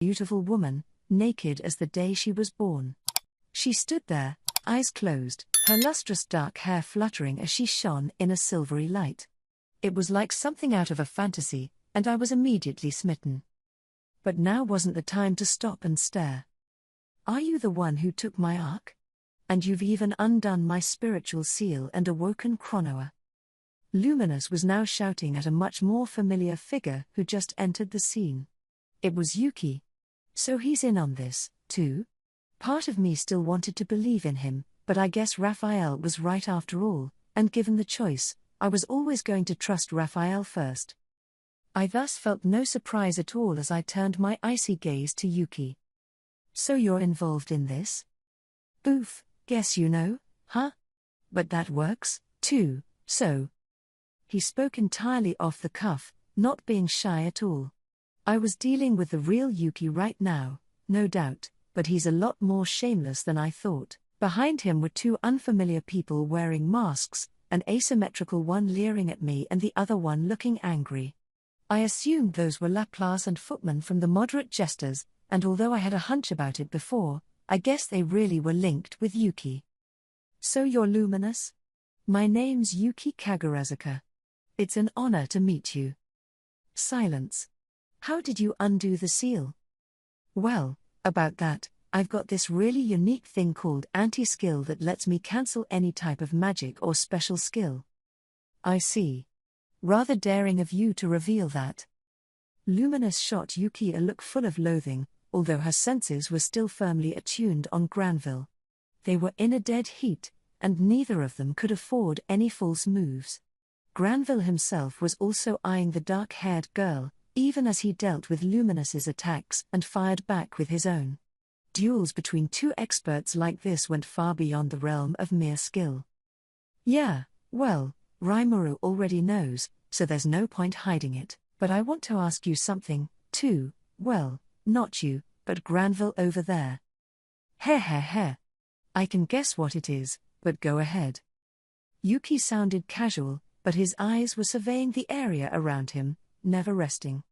beautiful woman, naked as the day she was born. She stood there, eyes closed, her lustrous dark hair fluttering as she shone in a silvery light. It was like something out of a fantasy, and I was immediately smitten. But now wasn't the time to stop and stare. Are you the one who took my ark? And you've even undone my spiritual seal and awoken Chronoa. Luminous was now shouting at a much more familiar figure who just entered the scene. It was Yuki. So he's in on this, too? Part of me still wanted to believe in him, but I guess Raphael was right after all, and given the choice, I was always going to trust Raphael first. I thus felt no surprise at all as I turned my icy gaze to Yuki. So you're involved in this? Boof, guess you know, huh? But that works, too, so. He spoke entirely off the cuff, not being shy at all. I was dealing with the real Yuki right now, no doubt, but he's a lot more shameless than I thought. Behind him were two unfamiliar people wearing masks, an asymmetrical one leering at me and the other one looking angry. I assumed those were Laplace and Footman from the Moderate Jesters, and although I had a hunch about it before, I guess they really were linked with Yuki. So you're Luminous? My name's Yuki Kagurazuka. It's an honor to meet you. Silence. How did you undo the seal? Well, about that, I've got this really unique thing called anti-skill that lets me cancel any type of magic or special skill. I see. Rather daring of you to reveal that. Luminous shot Yuki a look full of loathing, although her senses were still firmly attuned on Granville. They were in a dead heat, and neither of them could afford any false moves. Granville himself was also eyeing the dark-haired girl, even as he dealt with Luminous's attacks and fired back with his own. Duels between two experts like this went far beyond the realm of mere skill. Yeah, well, Rimuru already knows, so there's no point hiding it, but I want to ask you something, too. Well, not you, but Granville over there. Heh. I can guess what it is, but go ahead. Yuki sounded casual, but his eyes were surveying the area around him, never resting.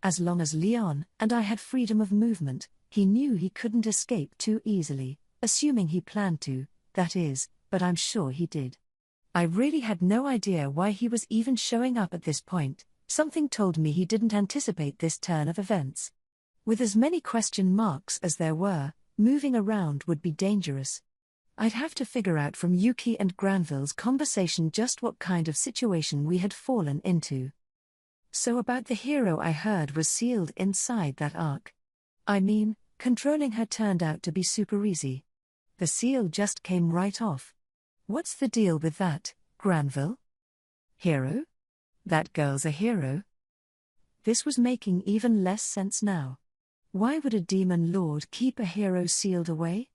As long as Leon and I had freedom of movement, he knew he couldn't escape too easily, assuming he planned to, that is, but I'm sure he did. I really had no idea why he was even showing up at this point. Something told me he didn't anticipate this turn of events. With as many question marks as there were, moving around would be dangerous. I'd have to figure out from Yuki and Granville's conversation just what kind of situation we had fallen into. So about the hero I heard was sealed inside that ark. I mean, controlling her turned out to be super easy. The seal just came right off. What's the deal with that, Granville? Hero? That girl's a hero? This was making even less sense now. Why would a demon lord keep a hero sealed away?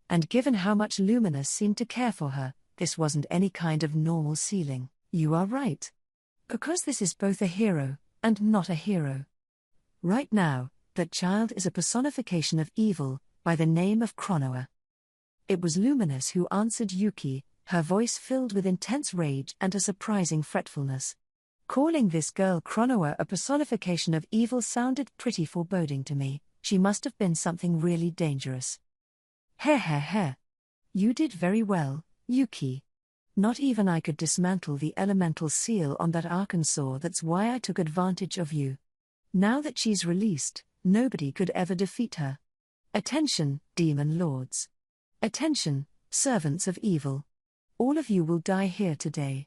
And given how much Luminous seemed to care for her, this wasn't any kind of normal sealing. You are right. Because this is both a hero, and not a hero. Right now, that child is a personification of evil, by the name of Chronoa. It was Luminous who answered Yuki, her voice filled with intense rage and a surprising fretfulness. Calling this girl Chronoa a personification of evil sounded pretty foreboding to me. She must have been something really dangerous. Heh. You did very well, Yuki. Not even I could dismantle the elemental seal on that Arkansas. That's why I took advantage of you. Now that she's released, nobody could ever defeat her. Attention, demon lords. Attention, servants of evil. All of you will die here today.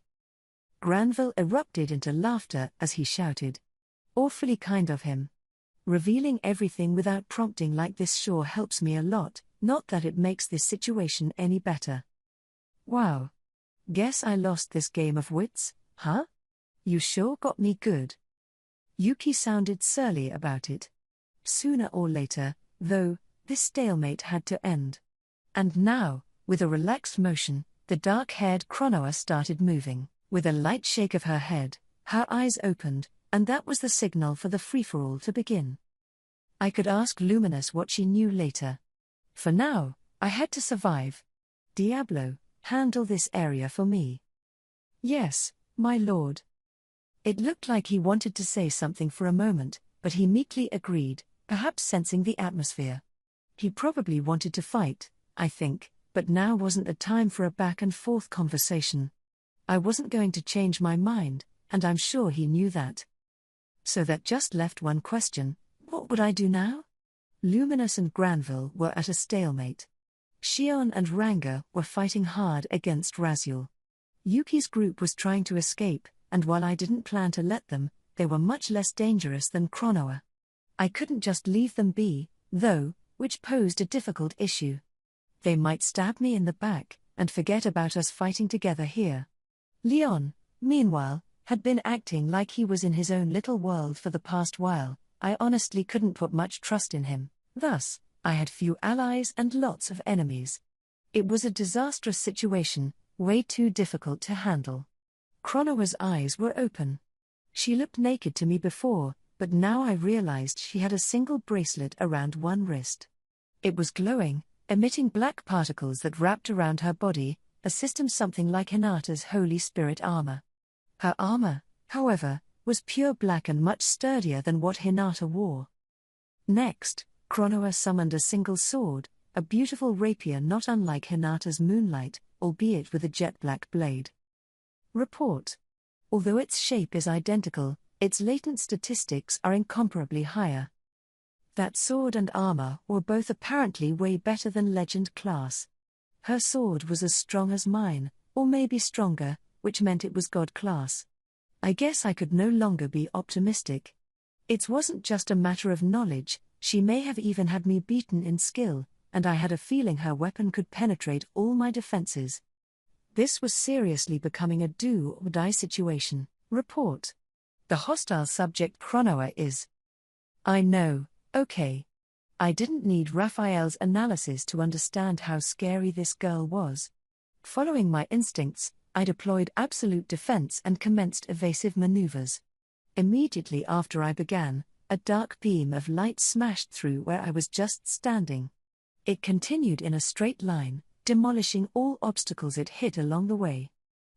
Granville erupted into laughter as he shouted. Awfully kind of him. Revealing everything without prompting like this sure helps me a lot, not that it makes this situation any better. Wow. Guess I lost this game of wits, huh? You sure got me good. Yuki sounded surly about it. Sooner or later, though, this stalemate had to end. And now, with a relaxed motion, the dark-haired Chronoa started moving. With a light shake of her head, her eyes opened, and that was the signal for the free-for-all to begin. I could ask Luminous what she knew later. For now, I had to survive. Diablo, handle this area for me. Yes, my lord. It looked like he wanted to say something for a moment, but he meekly agreed, perhaps sensing the atmosphere. He probably wanted to fight, I think, but now wasn't the time for a back-and-forth conversation. I wasn't going to change my mind, and I'm sure he knew that. So that just left one question: what would I do now? Luminous and Granville were at a stalemate. Shion and Ranga were fighting hard against Raziel. Yuki's group was trying to escape, and while I didn't plan to let them, they were much less dangerous than Kronoa. I couldn't just leave them be, though, which posed a difficult issue. They might stab me in the back, and forget about us fighting together here. Leon, meanwhile, had been acting like he was in his own little world for the past while. I honestly couldn't put much trust in him. Thus, I had few allies and lots of enemies. It was a disastrous situation, way too difficult to handle. Kronoa's eyes were open. She looked naked to me before, but now I realized she had a single bracelet around one wrist. It was glowing, emitting black particles that wrapped around her body, a system something like Hinata's Holy Spirit armor. Her armor, however, was pure black and much sturdier than what Hinata wore. Next, Kronoa summoned a single sword, a beautiful rapier not unlike Hinata's moonlight, albeit with a jet-black blade. Report. Although its shape is identical, its latent statistics are incomparably higher. That sword and armor were both apparently way better than legend class. Her sword was as strong as mine, or maybe stronger, which meant it was god class. I guess I could no longer be optimistic. It wasn't just a matter of knowledge, she may have even had me beaten in skill, and I had a feeling her weapon could penetrate all my defenses. This was seriously becoming a do-or-die situation. Report. The hostile subject Kronoa is. I know, okay. I didn't need Raphael's analysis to understand how scary this girl was. Following my instincts, I deployed absolute defense and commenced evasive maneuvers. Immediately after I began, a dark beam of light smashed through where I was just standing. It continued in a straight line, demolishing all obstacles it hit along the way.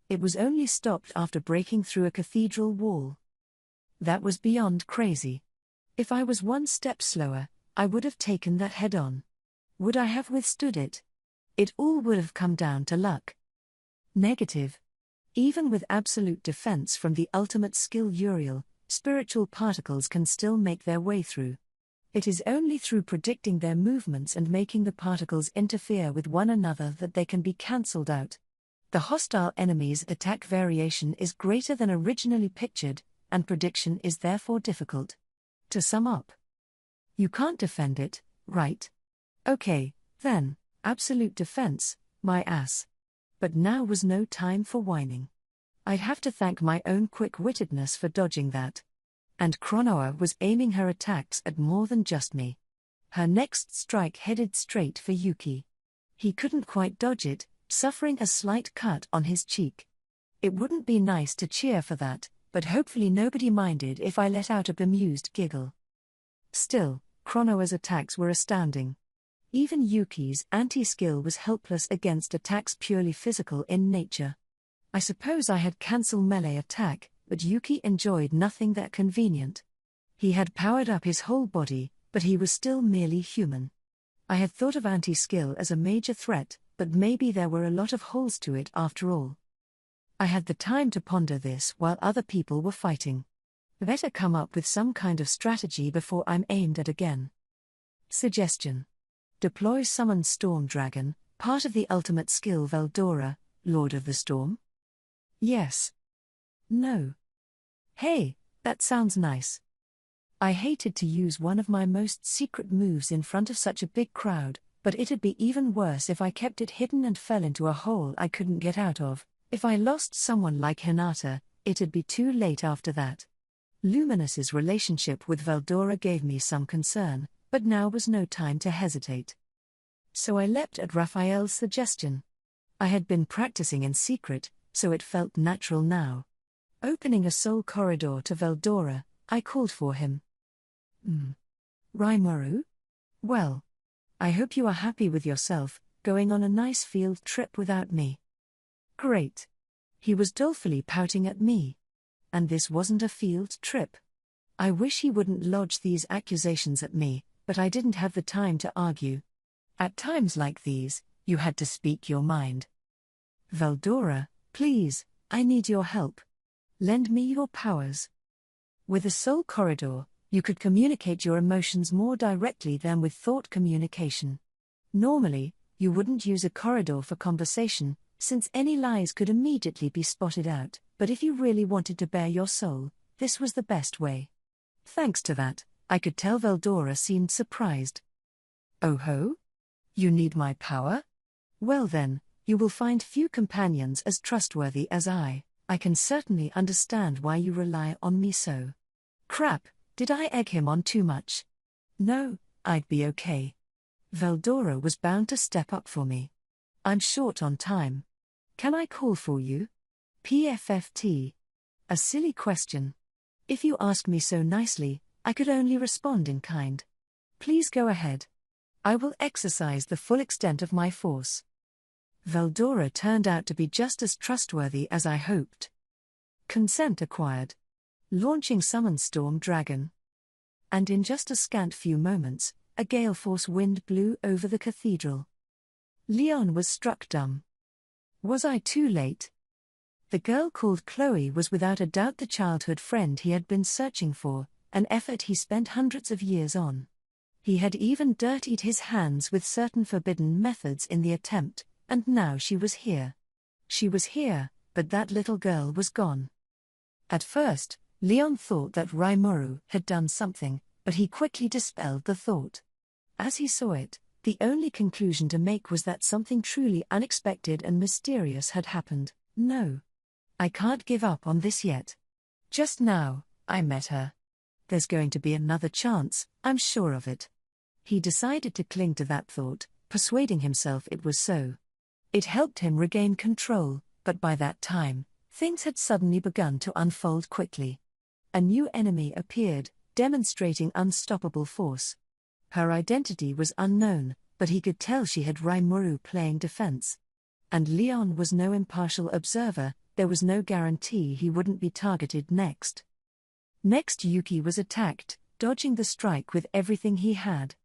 It was only stopped after breaking through a cathedral wall. That was beyond crazy. If I was one step slower, I would have taken that head-on. Would I have withstood it? It all would have come down to luck. Negative. Even with absolute defense from the ultimate skill Uriel, spiritual particles can still make their way through. It is only through predicting their movements and making the particles interfere with one another that they can be cancelled out. The hostile enemy's attack variation is greater than originally pictured, and prediction is therefore difficult. To sum up, you can't defend it, right? Okay, then, absolute defense, my ass. But now was no time for whining. I'd have to thank my own quick-wittedness for dodging that. And Kronoa was aiming her attacks at more than just me. Her next strike headed straight for Yuki. He couldn't quite dodge it, suffering a slight cut on his cheek. It wouldn't be nice to cheer for that, but hopefully nobody minded if I let out a bemused giggle. Still, Kronoa's attacks were astounding. Even Yuki's anti-skill was helpless against attacks purely physical in nature. I suppose I had cancel melee attack, but Yuki enjoyed nothing that convenient. He had powered up his whole body, but he was still merely human. I had thought of anti-skill as a major threat, but maybe there were a lot of holes to it after all. I had the time to ponder this while other people were fighting. Better come up with some kind of strategy before I'm aimed at again. Suggestion. Deploy Summon Storm Dragon, part of the ultimate skill Veldora, Lord of the Storm? Yes. No. Hey, that sounds nice. I hated to use one of my most secret moves in front of such a big crowd, but it'd be even worse if I kept it hidden and fell into a hole I couldn't get out of. If I lost someone like Hinata, it'd be too late after that. Luminous's relationship with Veldora gave me some concern, but now was no time to hesitate. So I leapt at Raphael's suggestion. I had been practicing in secret, so it felt natural now. Opening a soul corridor to Veldora, I called for him. Rimuru? Well, I hope you are happy with yourself, going on a nice field trip without me. Great. He was dolefully pouting at me. And this wasn't a field trip. I wish he wouldn't lodge these accusations at me, but I didn't have the time to argue. At times like these, you had to speak your mind. Veldora, please, I need your help. Lend me your powers. With a soul corridor, you could communicate your emotions more directly than with thought communication. Normally, you wouldn't use a corridor for conversation, since any lies could immediately be spotted out, but if you really wanted to bare your soul, this was the best way. Thanks to that, I could tell Veldora seemed surprised. Oh ho? You need my power? Well then, you will find few companions as trustworthy as I can certainly understand why you rely on me so. Crap, did I egg him on too much? No, I'd be okay. Veldora was bound to step up for me. I'm short on time. Can I call for you? PFFT. A silly question. If you ask me so nicely, I could only respond in kind. Please go ahead. I will exercise the full extent of my force. Veldora turned out to be just as trustworthy as I hoped. Consent acquired. Launching Summon Storm Dragon. And in just a scant few moments, a gale force wind blew over the cathedral. Leon was struck dumb. Was I too late? The girl called Chloe was without a doubt the childhood friend he had been searching for, an effort he spent hundreds of years on. He had even dirtied his hands with certain forbidden methods in the attempt, and now she was here. She was here, but that little girl was gone. At first, Leon thought that Rimuru had done something, but he quickly dispelled the thought. As he saw it, the only conclusion to make was that something truly unexpected and mysterious had happened. No. I can't give up on this yet. Just now, I met her. There's going to be another chance, I'm sure of it. He decided to cling to that thought, persuading himself it was so. It helped him regain control, but by that time, things had suddenly begun to unfold quickly. A new enemy appeared, demonstrating unstoppable force. Her identity was unknown, but he could tell she had Rimuru playing defense. And Leon was no impartial observer, there was no guarantee he wouldn't be targeted next. Next Yuki was attacked, dodging the strike with everything he had.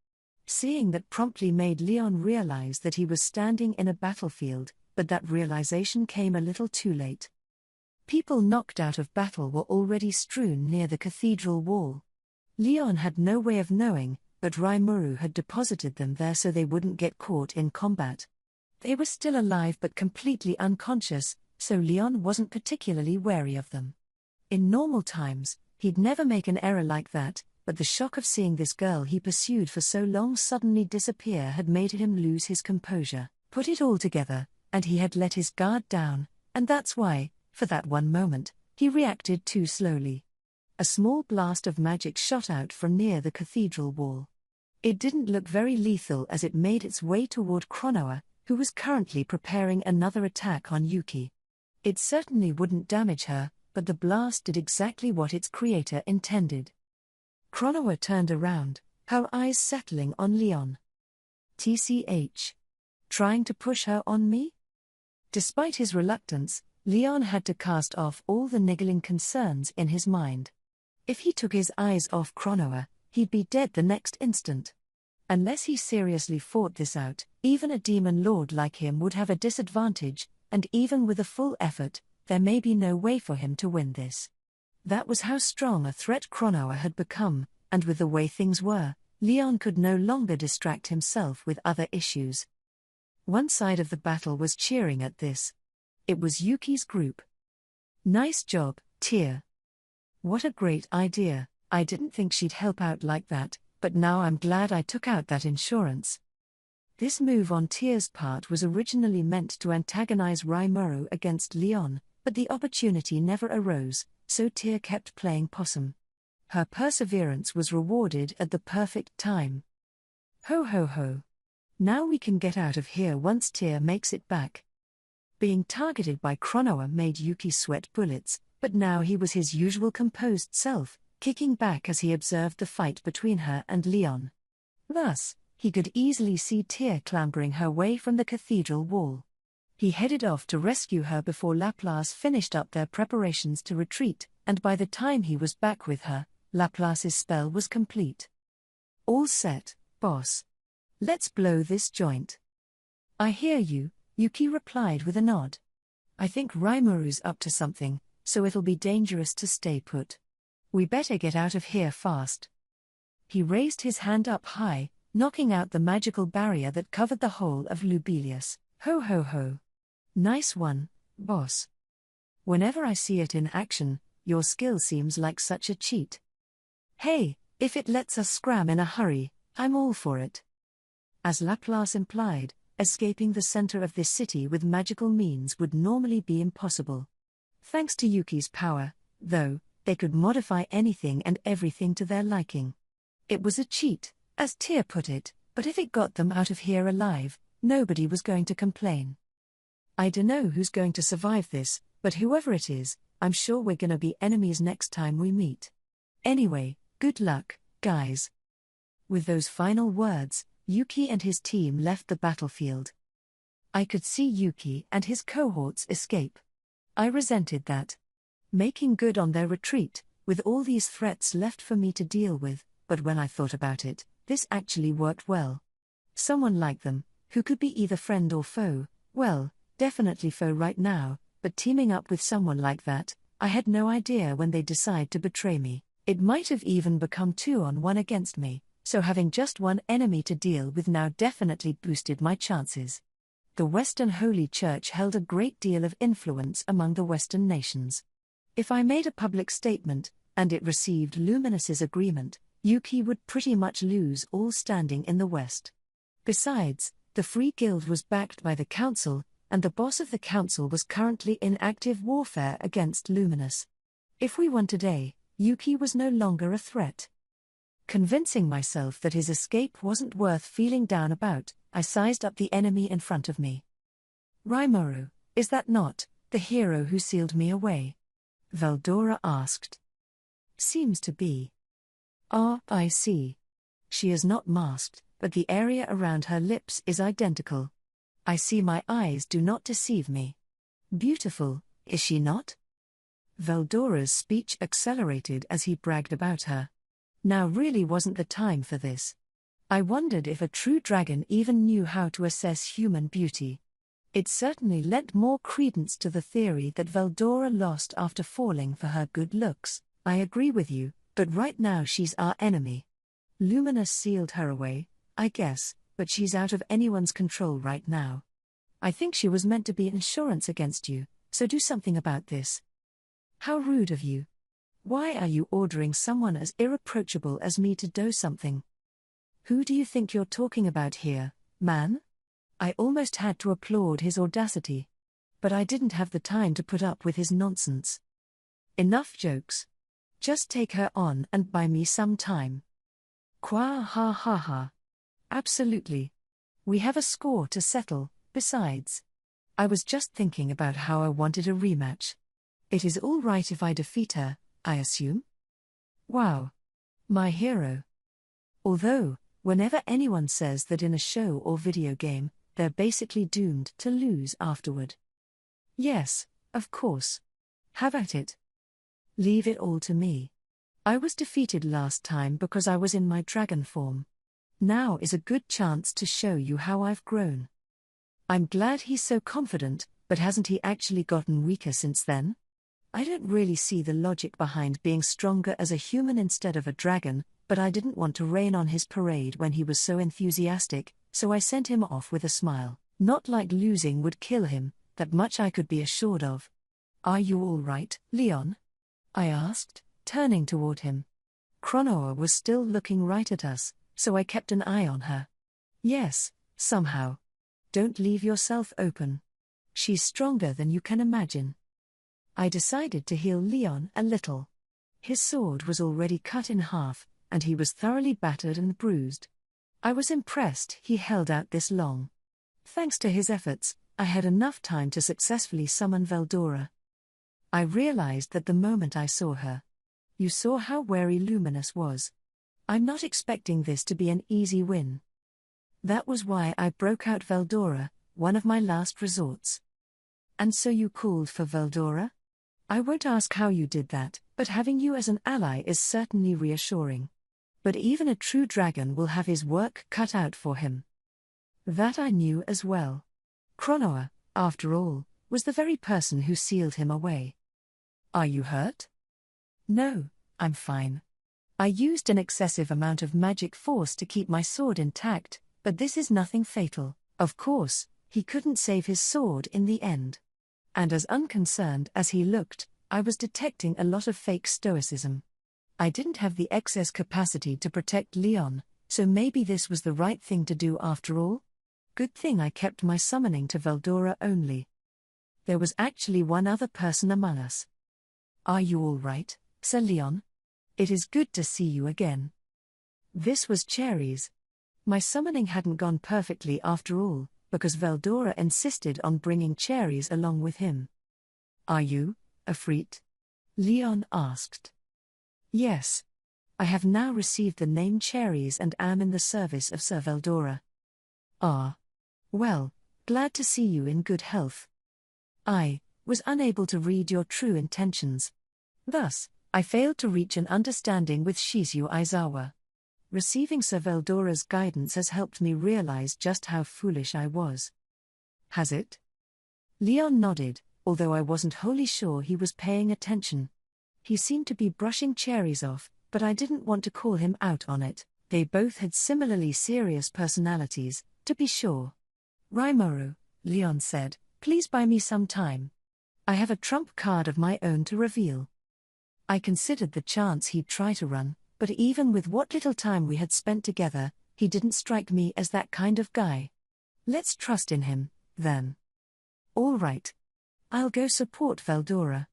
Seeing that promptly made Leon realize that he was standing in a battlefield, but that realization came a little too late. People knocked out of battle were already strewn near the cathedral wall. Leon had no way of knowing, but Rimuru had deposited them there so they wouldn't get caught in combat. They were still alive but completely unconscious, so Leon wasn't particularly wary of them. In normal times, he'd never make an error like that, but the shock of seeing this girl he pursued for so long suddenly disappear had made him lose his composure. Put it all together, and he had let his guard down, and that's why, for that one moment, he reacted too slowly. A small blast of magic shot out from near the cathedral wall. It didn't look very lethal as it made its way toward Kronoa, who was currently preparing another attack on Yuki. It certainly wouldn't damage her, but the blast did exactly what its creator intended. Kronoa turned around, her eyes settling on Leon. TCH. Trying to push her on me? Despite his reluctance, Leon had to cast off all the niggling concerns in his mind. If he took his eyes off Kronoa, he'd be dead the next instant. Unless he seriously fought this out, even a demon lord like him would have a disadvantage, and even with a full effort, there may be no way for him to win this. That was how strong a threat Kronoa had become, and with the way things were, Leon could no longer distract himself with other issues. One side of the battle was cheering at this. It was Yuki's group. Nice job, Tyr. What a great idea. I didn't think she'd help out like that, but now I'm glad I took out that insurance. This move on Tyr's part was originally meant to antagonize Rimuru against Leon, but the opportunity never arose, so Tyr kept playing possum. Her perseverance was rewarded at the perfect time. Ho ho ho. Now we can get out of here once Tyr makes it back. Being targeted by Kronoa made Yuki sweat bullets, but now he was his usual composed self, kicking back as he observed the fight between her and Leon. Thus, he could easily see Tyr clambering her way from the cathedral wall. He headed off to rescue her before Laplace finished up their preparations to retreat, and by the time he was back with her, Laplace's spell was complete. All set, boss. Let's blow this joint. I hear you, Yuki replied with a nod. I think Raimuru's up to something, so it'll be dangerous to stay put. We better get out of here fast. He raised his hand up high, knocking out the magical barrier that covered the whole of Lubelius. Ho ho ho. Nice one, boss. Whenever I see it in action, your skill seems like such a cheat. Hey, if it lets us scram in a hurry, I'm all for it. As Laplace implied, escaping the center of this city with magical means would normally be impossible. Thanks to Yuki's power, though, they could modify anything and everything to their liking. It was a cheat, as Tyr put it, but if it got them out of here alive, nobody was going to complain. I dunno who's going to survive this, but whoever it is, I'm sure we're gonna be enemies next time we meet. Anyway, good luck, guys. With those final words, Yuki and his team left the battlefield. I could see Yuki and his cohorts escape. I resented that. Making good on their retreat, with all these threats left for me to deal with, but when I thought about it, this actually worked well. Someone like them, who could be either friend or foe, well, definitely foe right now, but teaming up with someone like that, I had no idea when they'd decide to betray me. It might have even become 2-on-1 against me, so having just one enemy to deal with now definitely boosted my chances. The Western Holy Church held a great deal of influence among the Western nations. If I made a public statement, and it received Luminous's agreement, Yuki would pretty much lose all standing in the West. Besides, the Free Guild was backed by the Council, and the boss of the Council was currently in active warfare against Luminous. If we won today, Yuki was no longer a threat. Convincing myself that his escape wasn't worth feeling down about, I sized up the enemy in front of me. Rimuru, is that not the hero who sealed me away? Veldora asked. Seems to be. Ah, I see. She is not masked, but the area around her lips is identical. I see my eyes do not deceive me. Beautiful, is she not? Veldora's speech accelerated as he bragged about her. Now really wasn't the time for this. I wondered if a true dragon even knew how to assess human beauty. It certainly lent more credence to the theory that Veldora lost after falling for her good looks. I agree with you, but right now she's our enemy. Luminous sealed her away, I guess, but she's out of anyone's control right now. I think she was meant to be insurance against you, so do something about this. How rude of you. Why are you ordering someone as irreproachable as me to do something? Who do you think you're talking about here, man? I almost had to applaud his audacity. But I didn't have the time to put up with his nonsense. Enough jokes. Just take her on and buy me some time. Qua ha ha ha. Absolutely. We have a score to settle, besides. I was just thinking about how I wanted a rematch. It is all right if I defeat her, I assume? Wow. My hero. Although, whenever anyone says that in a show or video game, they're basically doomed to lose afterward. Yes, of course. Have at it. Leave it all to me. I was defeated last time because I was in my dragon form. Now is a good chance to show you how I've grown. I'm glad he's so confident, but hasn't he actually gotten weaker since then? I don't really see the logic behind being stronger as a human instead of a dragon, but I didn't want to rain on his parade when he was so enthusiastic, so I sent him off with a smile. Not like losing would kill him, that much I could be assured of. Are you all right, Leon? I asked, turning toward him. Chronoa was still looking right at us, so I kept an eye on her. Yes, somehow. Don't leave yourself open. She's stronger than you can imagine. I decided to heal Leon a little. His sword was already cut in half, and he was thoroughly battered and bruised. I was impressed he held out this long. Thanks to his efforts, I had enough time to successfully summon Veldora. I realized that the moment I saw her. You saw how wary Luminous was. I'm not expecting this to be an easy win. That was why I broke out Veldora, one of my last resorts. And so you called for Veldora? I won't ask how you did that, but having you as an ally is certainly reassuring. But even a true dragon will have his work cut out for him. That I knew as well. Cronoa, after all, was the very person who sealed him away. Are you hurt? No, I'm fine. I used an excessive amount of magic force to keep my sword intact, but this is nothing fatal. Of course, he couldn't save his sword in the end. And as unconcerned as he looked, I was detecting a lot of fake stoicism. I didn't have the excess capacity to protect Leon, so maybe this was the right thing to do after all? Good thing I kept my summoning to Veldora only. There was actually one other person among us. Are you all right, Sir Leon? It is good to see you again. This was Cherries. My summoning hadn't gone perfectly after all, because Veldora insisted on bringing Cherries along with him. Are you, Afreet? Leon asked. Yes. I have now received the name Cherries and am in the service of Sir Veldora. Ah. Well, glad to see you in good health. I was unable to read your true intentions. Thus, I failed to reach an understanding with Shizu Aizawa. Receiving Sir Veldora's guidance has helped me realize just how foolish I was. Has it? Leon nodded, although I wasn't wholly sure he was paying attention. He seemed to be brushing Cherries off, but I didn't want to call him out on it. They both had similarly serious personalities, to be sure. Rimuru, Leon said, please buy me some time. I have a trump card of my own to reveal. I considered the chance he'd try to run, but even with what little time we had spent together, he didn't strike me as that kind of guy. Let's trust in him, then. All right. I'll go support Veldora.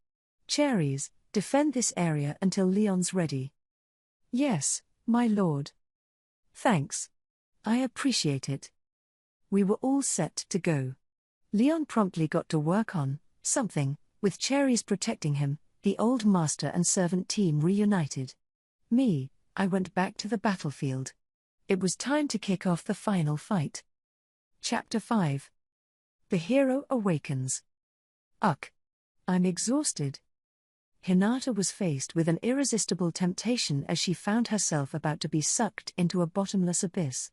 Cherries, defend this area until Leon's ready. Yes, my lord. Thanks. I appreciate it. We were all set to go. Leon promptly got to work on something, with Cherries protecting him, the old master and servant team reunited. Me, I went back to the battlefield. It was time to kick off the final fight. Chapter 5. The Hero Awakens. Ugh. I'm exhausted. Hinata was faced with an irresistible temptation as she found herself about to be sucked into a bottomless abyss.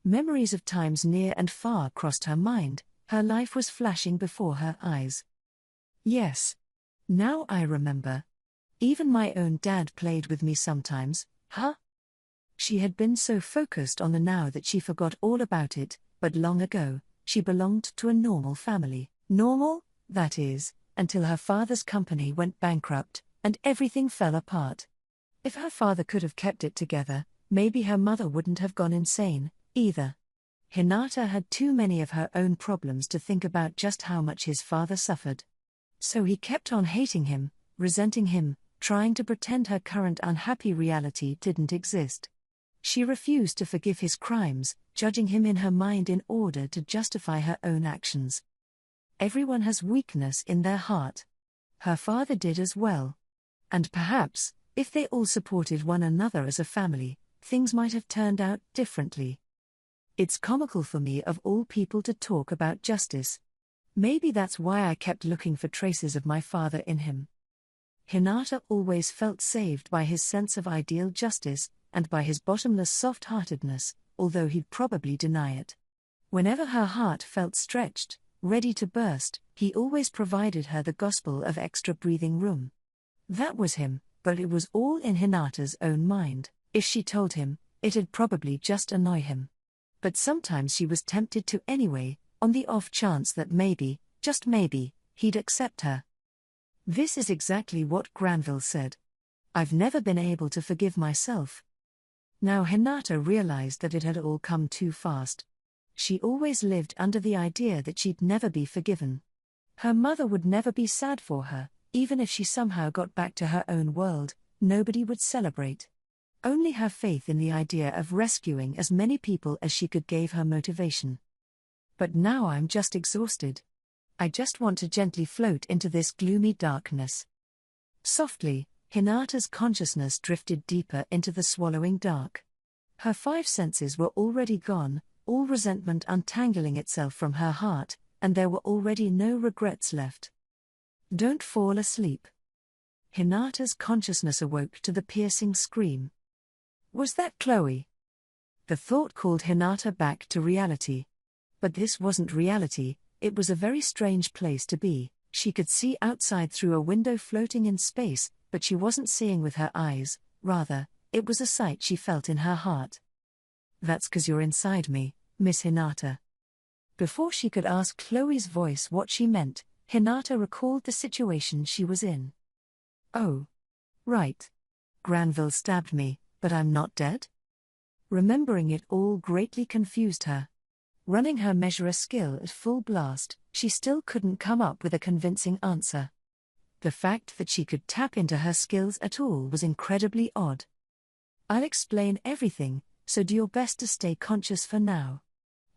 Memories of times near and far crossed her mind, her life was flashing before her eyes. Yes. Now I remember. Even my own dad played with me sometimes, huh? She had been so focused on the now that she forgot all about it, but long ago, she belonged to a normal family. Normal, that is, until her father's company went bankrupt, and everything fell apart. If her father could have kept it together, maybe her mother wouldn't have gone insane, either. Hinata had too many of her own problems to think about just how much his father suffered. So he kept on hating him, resenting him, trying to pretend her current unhappy reality didn't exist. She refused to forgive his crimes, judging him in her mind in order to justify her own actions. Everyone has weakness in their heart. Her father did as well. And perhaps, if they all supported one another as a family, things might have turned out differently. It's comical for me of all people to talk about justice. Maybe that's why I kept looking for traces of my father in him. Hinata always felt saved by his sense of ideal justice, and by his bottomless soft-heartedness, although he'd probably deny it. Whenever her heart felt stretched, ready to burst, he always provided her the gospel of extra breathing room. That was him, but it was all in Hinata's own mind. If she told him, it'd probably just annoy him. But sometimes she was tempted to anyway, on the off chance that maybe, just maybe, he'd accept her. This is exactly what Granville said. I've never been able to forgive myself. Now Hinata realized that it had all come too fast. She always lived under the idea that she'd never be forgiven. Her mother would never be sad for her, even if she somehow got back to her own world, nobody would celebrate. Only her faith in the idea of rescuing as many people as she could gave her motivation. But now I'm just exhausted. I just want to gently float into this gloomy darkness. Softly, Hinata's consciousness drifted deeper into the swallowing dark. Her 5 senses were already gone, all resentment untangling itself from her heart, and there were already no regrets left. Don't fall asleep. Hinata's consciousness awoke to the piercing scream. Was that Chloe? The thought called Hinata back to reality. But this wasn't reality, it was a very strange place to be. She could see outside through a window floating in space, but she wasn't seeing with her eyes, rather, it was a sight she felt in her heart. That's 'cause you're inside me, Miss Hinata. Before she could ask Chloe's voice what she meant, Hinata recalled the situation she was in. Oh. Right. Granville stabbed me, but I'm not dead? Remembering it all greatly confused her. Running her measurer skill at full blast, she still couldn't come up with a convincing answer. The fact that she could tap into her skills at all was incredibly odd. I'll explain everything, so do your best to stay conscious for now.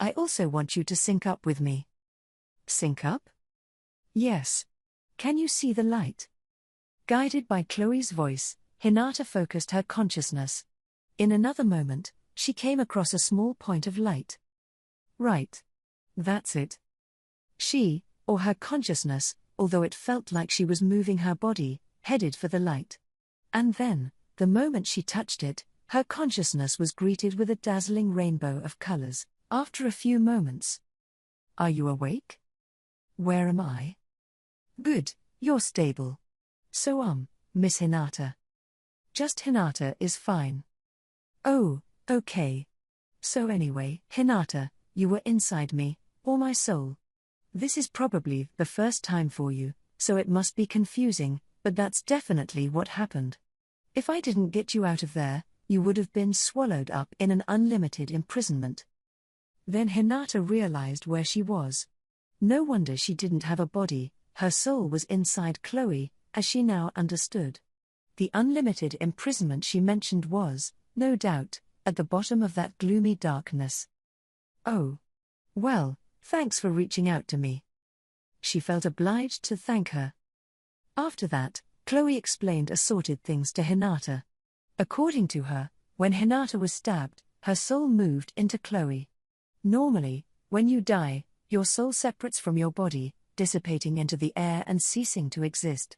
I also want you to sync up with me. Sync up? Yes. Can you see the light? Guided by Chloe's voice, Hinata focused her consciousness. In another moment, she came across a small point of light. Right. That's it. She, or her consciousness, although it felt like she was moving her body, headed for the light. And then, the moment she touched it, her consciousness was greeted with a dazzling rainbow of colors. After a few moments. Are you awake? Where am I? Good, you're stable. So Miss Hinata. Just Hinata is fine. Oh, okay. So anyway, Hinata, you were inside me, or my soul. This is probably the first time for you, so it must be confusing, but that's definitely what happened. If I didn't get you out of there, you would have been swallowed up in an unlimited imprisonment. Then Hinata realized where she was. No wonder she didn't have a body, her soul was inside Chloe, as she now understood. The unlimited imprisonment she mentioned was, no doubt, at the bottom of that gloomy darkness. Oh. Well, thanks for reaching out to me. She felt obliged to thank her. After that, Chloe explained assorted things to Hinata. According to her, when Hinata was stabbed, her soul moved into Chloe. Normally, when you die, your soul separates from your body, dissipating into the air and ceasing to exist.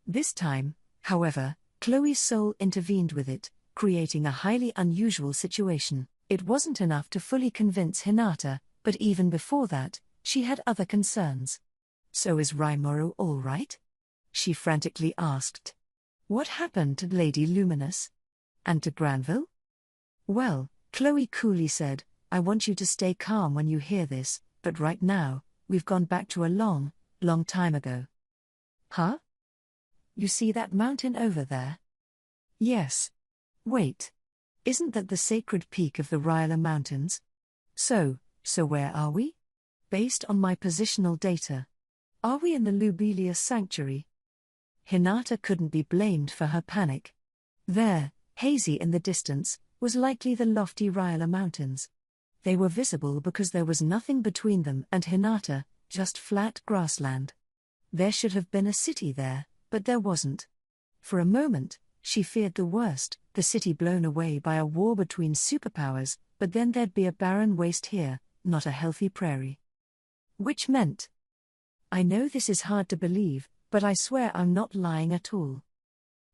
This time, however, Chloe's soul intervened with it, creating a highly unusual situation. It wasn't enough to fully convince Hinata, but even before that, she had other concerns. So is Rimuru all right? She frantically asked. What happened to Lady Luminous? And to Granville? Well, Chloe coolly said, I want you to stay calm when you hear this, but right now, we've gone back to a long, long time ago. Huh? You see that mountain over there? Yes. Wait. Isn't that the sacred peak of the Ryla Mountains? So where are we? Based on my positional data. Are we in the Lobelia Sanctuary? Hinata couldn't be blamed for her panic. There, hazy in the distance, was likely the lofty Ryla Mountains. They were visible because there was nothing between them and Hinata, just flat grassland. There should have been a city there, but there wasn't. For a moment, she feared the worst, the city blown away by a war between superpowers, but then there'd be a barren waste here, not a healthy prairie. Which meant. I know this is hard to believe, but I swear I'm not lying at all.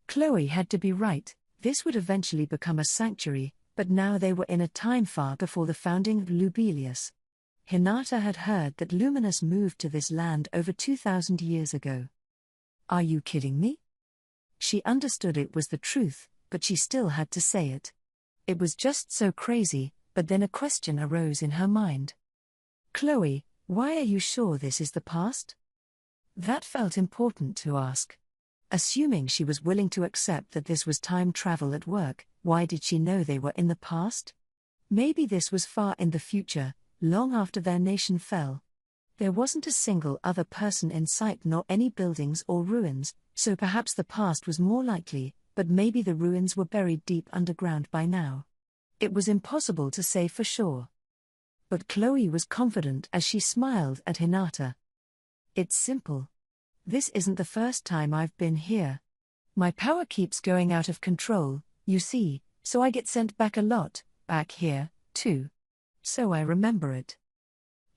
Chloe had to be right, this would eventually become a sanctuary, but now they were in a time far before the founding of Lubelius. Hinata had heard that Luminous moved to this land over 2,000 years ago. Are you kidding me? She understood it was the truth, but she still had to say it. It was just so crazy, but then a question arose in her mind. Chloe, why are you sure this is the past? That felt important to ask. Assuming she was willing to accept that this was time travel at work, why did she know they were in the past? Maybe this was far in the future, long after their nation fell. There wasn't a single other person in sight nor any buildings or ruins, so perhaps the past was more likely, but maybe the ruins were buried deep underground by now. It was impossible to say for sure. But Chloe was confident as she smiled at Hinata. It's simple. This isn't the first time I've been here. My power keeps going out of control, you see, so I get sent back a lot, back here, too. So I remember it.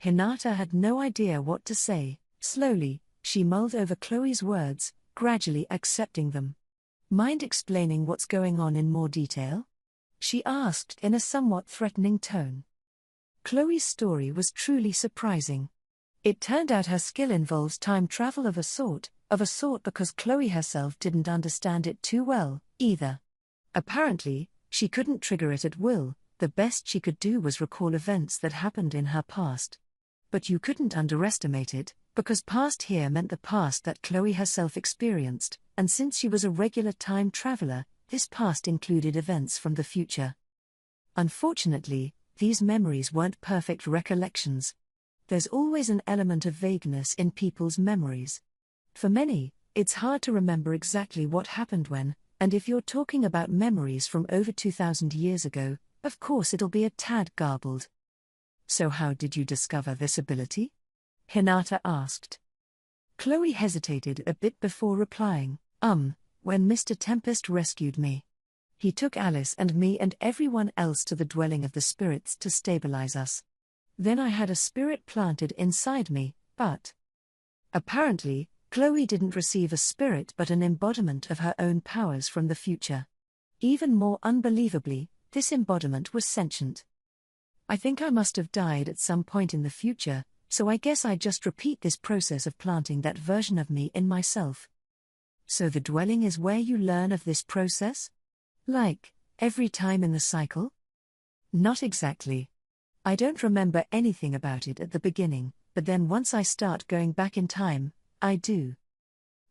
Hinata had no idea what to say. Slowly, she mulled over Chloe's words, gradually accepting them. Mind explaining what's going on in more detail? She asked in a somewhat threatening tone. Chloe's story was truly surprising. It turned out her skill involves time travel of a sort because Chloe herself didn't understand it too well, either. Apparently, she couldn't trigger it at will. The best she could do was recall events that happened in her past. But you couldn't underestimate it, because past here meant the past that Chloe herself experienced, and since she was a regular time traveler, this past included events from the future. Unfortunately, these memories weren't perfect recollections. There's always an element of vagueness in people's memories. For many, it's hard to remember exactly what happened when, and if you're talking about memories from over 2,000 years ago, of course it'll be a tad garbled. So how did you discover this ability? Hinata asked. Chloe hesitated a bit before replying, when Mr. Tempest rescued me. He took Alice and me and everyone else to the dwelling of the spirits to stabilize us. Then I had a spirit planted inside me, but apparently, Chloe didn't receive a spirit but an embodiment of her own powers from the future. Even more unbelievably, this embodiment was sentient. I think I must have died at some point in the future, so I guess I just repeat this process of planting that version of me in myself. So the dwelling is where you learn of this process? Like, every time in the cycle? Not exactly. I don't remember anything about it at the beginning, but then once I start going back in time, I do.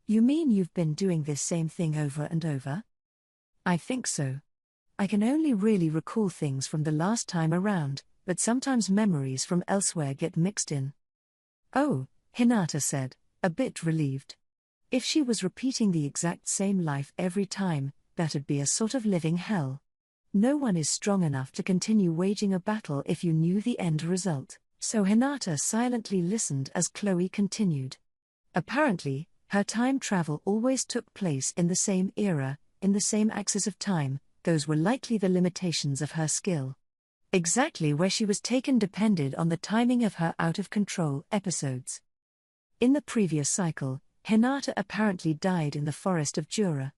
You mean you've been doing this same thing over and over? I think so. I can only really recall things from the last time around, but sometimes memories from elsewhere get mixed in. Oh, Hinata said, a bit relieved. If she was repeating the exact same life every time, that'd be a sort of living hell. No one is strong enough to continue waging a battle if you knew the end result, so Hinata silently listened as Chloe continued. Apparently, her time travel always took place in the same era, in the same axis of time. Those were likely the limitations of her skill. Exactly where she was taken depended on the timing of her out-of-control episodes. In the previous cycle, Hinata apparently died in the forest of Jura.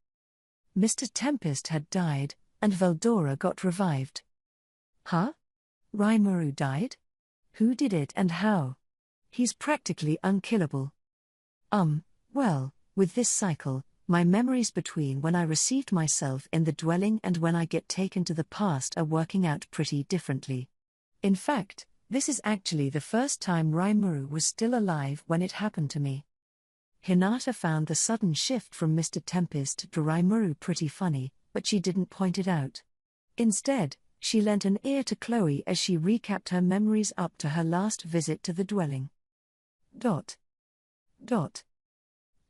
Mr. Tempest had died, and Veldora got revived. Huh? Rimuru died? Who did it and how? He's practically unkillable. Well, with this cycle, my memories between when I received myself in the dwelling and when I get taken to the past are working out pretty differently. In fact, this is actually the first time Rimuru was still alive when it happened to me. Hinata found the sudden shift from Mr. Tempest to Rimuru pretty funny, but she didn't point it out. Instead, she lent an ear to Chloe as she recapped her memories up to her last visit to the dwelling.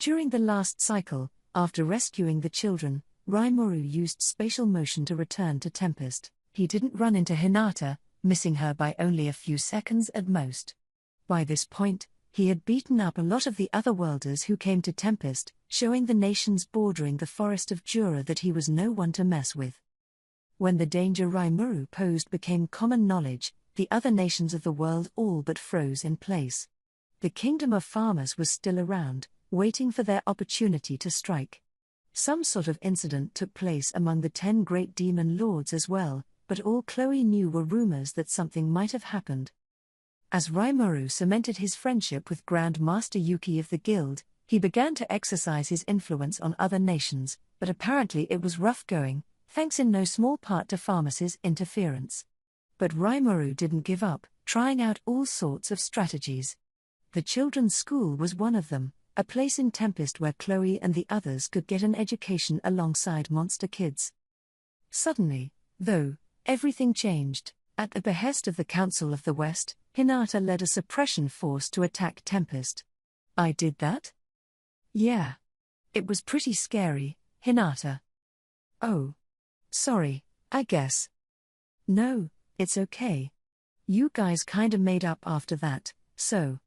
During the last cycle, after rescuing the children, Rimuru used spatial motion to return to Tempest. He didn't run into Hinata, missing her by only a few seconds at most. By this point, he had beaten up a lot of the otherworlders who came to Tempest, showing the nations bordering the forest of Jura that he was no one to mess with. When the danger Rimuru posed became common knowledge, the other nations of the world all but froze in place. The kingdom of farmers was still around, waiting for their opportunity to strike. Some sort of incident took place among the 10 great demon lords as well, but all Chloe knew were rumors that something might have happened. As Rimuru cemented his friendship with Grand Master Yuki of the guild, he began to exercise his influence on other nations, but apparently it was rough going, thanks in no small part to Pharmas's interference. But Rimuru didn't give up, trying out all sorts of strategies. The children's school was one of them, a place in Tempest where Chloe and the others could get an education alongside monster kids. Suddenly, though, everything changed. At the behest of the Council of the West, Hinata led a suppression force to attack Tempest. I did that? Yeah. It was pretty scary, Hinata. Oh. Sorry, I guess. No, it's okay. You guys kinda made up after that, so.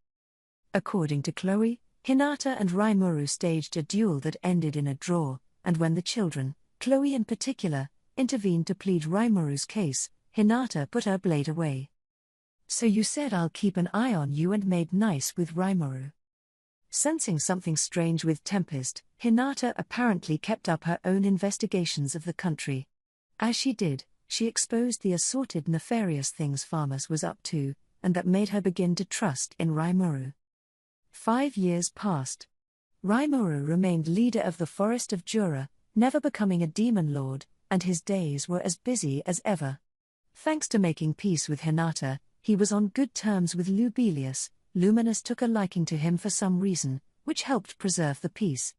According to Chloe, Hinata and Rimuru staged a duel that ended in a draw, and when the children, Chloe in particular, intervened to plead Rimuru's case, Hinata put her blade away. So you said I'll keep an eye on you and made nice with Rimuru. Sensing something strange with Tempest, Hinata apparently kept up her own investigations of the country. As she did, she exposed the assorted nefarious things Farmers was up to, and that made her begin to trust in Rimuru. 5 years passed. Rimuru remained leader of the Forest of Jura, never becoming a demon lord, and his days were as busy as ever. Thanks to making peace with Hinata, he was on good terms with Lubelius. Luminous took a liking to him for some reason, which helped preserve the peace.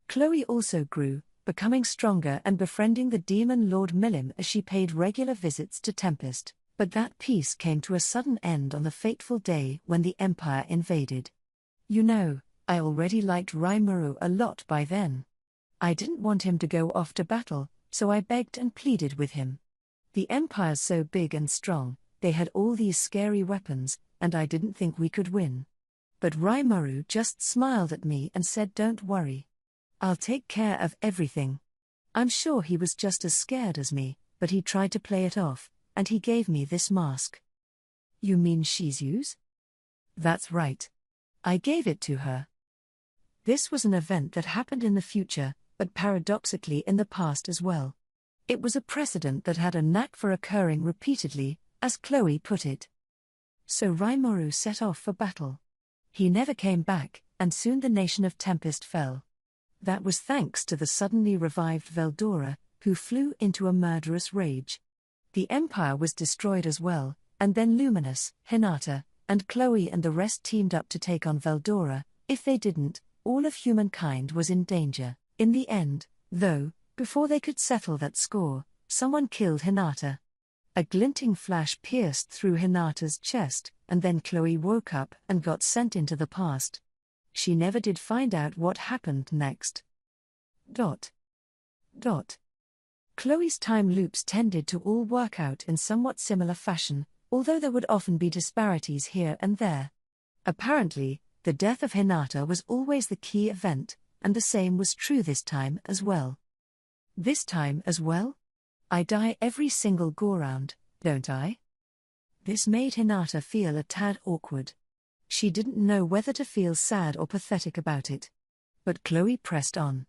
Chloe also grew, becoming stronger and befriending the demon lord Milim as she paid regular visits to Tempest, but that peace came to a sudden end on the fateful day when the Empire invaded. You know, I already liked Rimuru a lot by then. I didn't want him to go off to battle, so I begged and pleaded with him. The Empire's so big and strong, they had all these scary weapons, and I didn't think we could win. But Rimuru just smiled at me and said, "Don't worry. I'll take care of everything." I'm sure he was just as scared as me, but he tried to play it off, and he gave me this mask. You mean Shizu's? That's right. I gave it to her. This was an event that happened in the future, but paradoxically in the past as well. It was a precedent that had a knack for occurring repeatedly, as Chloe put it. So Rimuru set off for battle. He never came back, and soon the nation of Tempest fell. That was thanks to the suddenly revived Veldora, who flew into a murderous rage. The Empire was destroyed as well, and then Luminous, Hinata, and Chloe and the rest teamed up to take on Veldora. If they didn't, all of humankind was in danger. In the end, though, before they could settle that score, someone killed Hinata. A glinting flash pierced through Hinata's chest, and then Chloe woke up and got sent into the past. She never did find out what happened next. Chloe's time loops tended to all work out in somewhat similar fashion, although there would often be disparities here and there. Apparently, the death of Hinata was always the key event, and the same was true this time as well. This time as well? I die every single go-round, don't I? This made Hinata feel a tad awkward. She didn't know whether to feel sad or pathetic about it. But Chloe pressed on.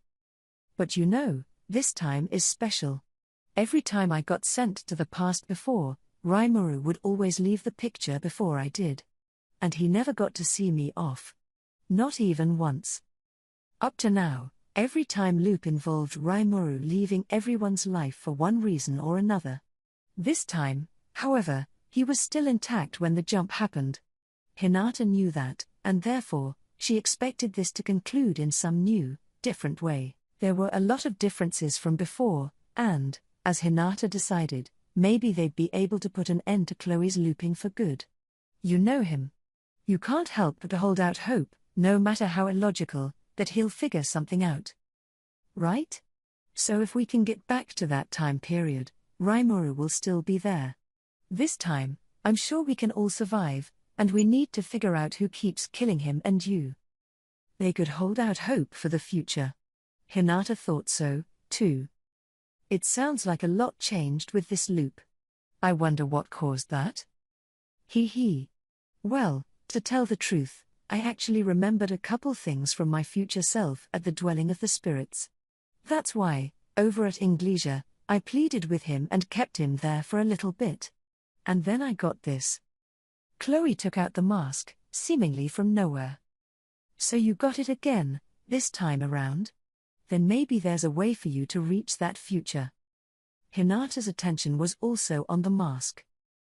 But you know, this time is special. Every time I got sent to the past before, Rimuru would always leave the picture before I did. And he never got to see me off. Not even once. Up to now, every time loop involved Rimuru leaving everyone's life for one reason or another. This time, however, he was still intact when the jump happened. Hinata knew that, and therefore, she expected this to conclude in some new, different way. There were a lot of differences from before, and, as Hinata decided, maybe they'd be able to put an end to Chloe's looping for good. You know him. You can't help but hold out hope, no matter how illogical, that he'll figure something out. Right? So if we can get back to that time period, Rimuru will still be there. This time, I'm sure we can all survive, and we need to figure out who keeps killing him and you. They could hold out hope for the future. Hinata thought so, too. It sounds like a lot changed with this loop. I wonder what caused that? Well, to tell the truth, I actually remembered a couple things from my future self at the dwelling of the spirits. That's why, over at Inglesia, I pleaded with him and kept him there for a little bit. And then I got this. Chloe took out the mask, seemingly from nowhere. So you got it again, this time around? Then maybe there's a way for you to reach that future. Hinata's attention was also on the mask.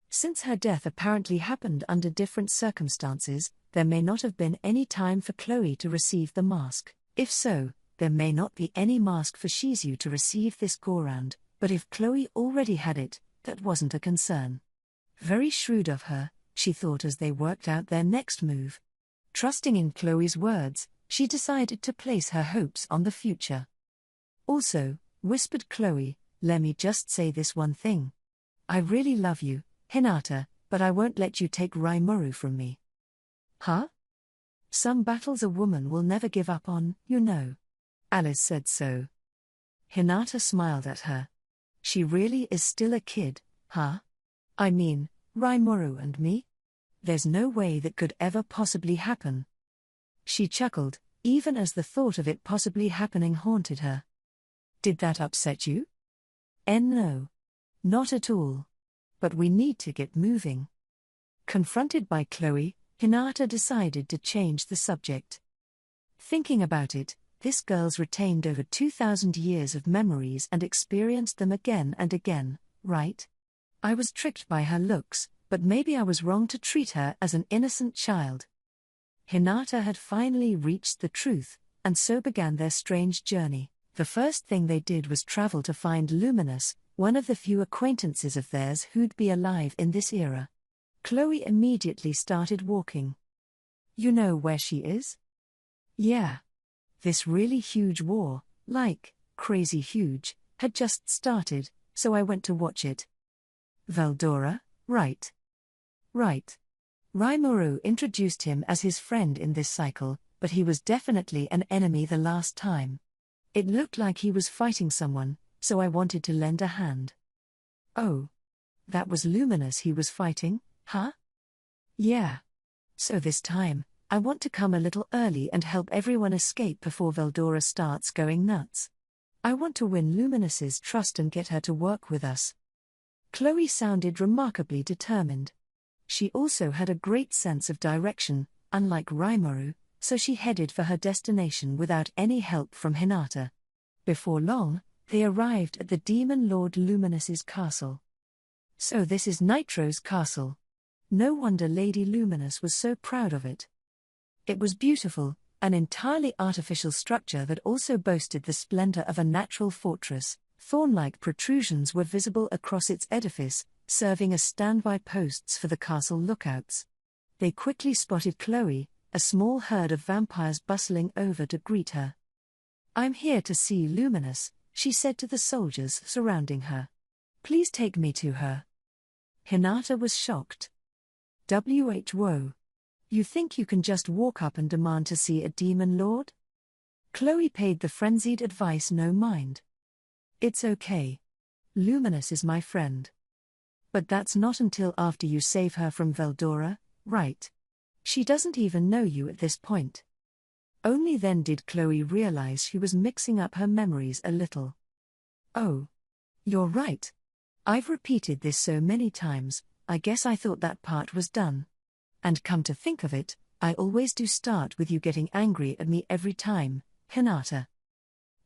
Since her death apparently happened under different circumstances, there may not have been any time for Chloe to receive the mask. If so, there may not be any mask for Shizu to receive this go-round, but if Chloe already had it, that wasn't a concern. Very shrewd of her, she thought as they worked out their next move. Trusting in Chloe's words, she decided to place her hopes on the future. Also, whispered Chloe, let me just say this one thing. I really love you, Hinata, but I won't let you take Rimuru from me. Huh? Some battles a woman will never give up on, you know. Alice said so. Hinata smiled at her. She really is still a kid, huh? I mean, Rimuru and me? There's no way that could ever possibly happen. She chuckled, even as the thought of it possibly happening haunted her. Did that upset you? No. Not at all. But we need to get moving. Confronted by Chloe, Hinata decided to change the subject. Thinking about it, this girl's retained over 2,000 years of memories and experienced them again and again, right? I was tricked by her looks, but maybe I was wrong to treat her as an innocent child. Hinata had finally reached the truth, and so began their strange journey. The first thing they did was travel to find Luminous, one of the few acquaintances of theirs who'd be alive in this era. Chloe immediately started walking. You know where she is? Yeah. This really huge war, like, crazy huge, had just started, so I went to watch it. Veldora, right? Right. Rimuru introduced him as his friend in this cycle, but he was definitely an enemy the last time. It looked like he was fighting someone, so I wanted to lend a hand. Oh. That was Luminous he was fighting, huh? Yeah. So this time, I want to come a little early and help everyone escape before Veldora starts going nuts. I want to win Luminous's trust and get her to work with us. Chloe sounded remarkably determined. She also had a great sense of direction, unlike Rimuru, so she headed for her destination without any help from Hinata. Before long, they arrived at the Demon Lord Luminous's castle. So this is Nitro's castle. No wonder Lady Luminous was so proud of it. It was beautiful, an entirely artificial structure that also boasted the splendor of a natural fortress. Thorn-like protrusions were visible across its edifice, serving as standby posts for the castle lookouts. They quickly spotted Chloe, a small herd of vampires bustling over to greet her. I'm here to see Luminous, she said to the soldiers surrounding her. Please take me to her. Hinata was shocked. Whoa. You think you can just walk up and demand to see a demon lord? Chloe paid the frenzied advice no mind. It's okay. Luminous is my friend. But that's not until after you save her from Veldora, right? She doesn't even know you at this point. Only then did Chloe realize she was mixing up her memories a little. Oh. You're right. I've repeated this so many times, I guess I thought that part was done. And come to think of it, I always do start with you getting angry at me every time, Hinata.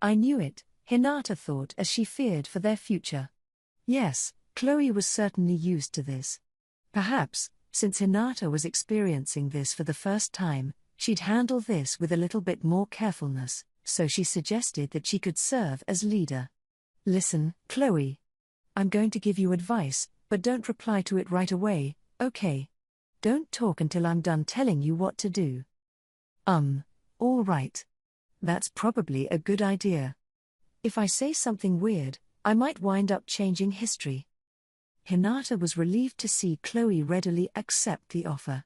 I knew it, Hinata thought as she feared for their future. Yes, Chloe was certainly used to this. Perhaps, since Hinata was experiencing this for the first time, she'd handle this with a little bit more carefulness, so she suggested that she could serve as leader. Listen, Chloe. I'm going to give you advice, but don't reply to it right away, okay? Don't talk until I'm done telling you what to do. All right. That's probably a good idea. If I say something weird, I might wind up changing history. Hinata was relieved to see Chloe readily accept the offer.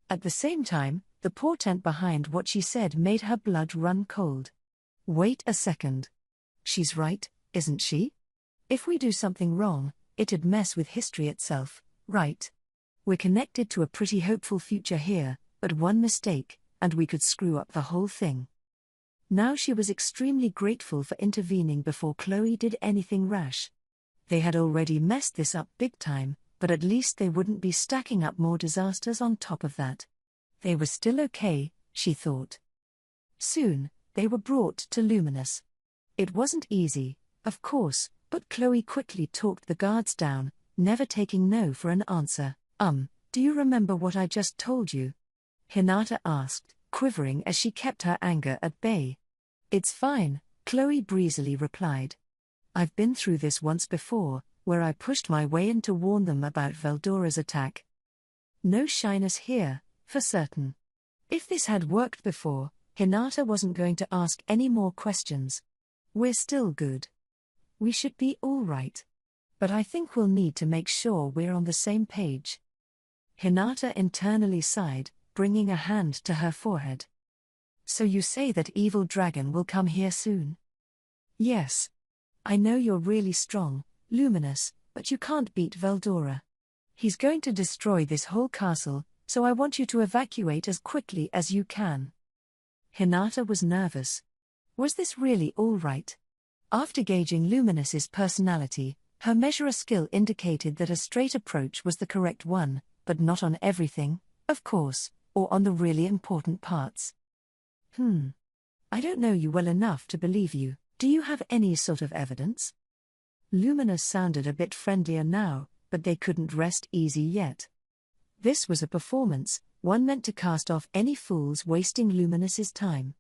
At the same time, the portent behind what she said made her blood run cold. Wait a second. She's right, isn't she? If we do something wrong, it'd mess with history itself, right? We're connected to a pretty hopeful future here, but one mistake, and we could screw up the whole thing. Now she was extremely grateful for intervening before Chloe did anything rash. They had already messed this up big time, but at least they wouldn't be stacking up more disasters on top of that. They were still okay, she thought. Soon, they were brought to Luminous. It wasn't easy, of course, but Chloe quickly talked the guards down, never taking no for an answer. Do you remember what I just told you? Hinata asked, quivering as she kept her anger at bay. It's fine, Chloe breezily replied. I've been through this once before, where I pushed my way in to warn them about Veldora's attack. No shyness here, for certain. If this had worked before, Hinata wasn't going to ask any more questions. We're still good. We should be all right. But I think we'll need to make sure we're on the same page. Hinata internally sighed, bringing a hand to her forehead. So you say that evil dragon will come here soon? Yes. I know you're really strong, Luminous, but you can't beat Veldora. He's going to destroy this whole castle, so I want you to evacuate as quickly as you can. Hinata was nervous. Was this really all right? After gauging Luminous's personality, her measurer skill indicated that a straight approach was the correct one, but not on everything, of course, or on the really important parts. I don't know you well enough to believe you. Do you have any sort of evidence? Luminous sounded a bit friendlier now, but they couldn't rest easy yet. This was a performance, one meant to cast off any fools wasting Luminous's time.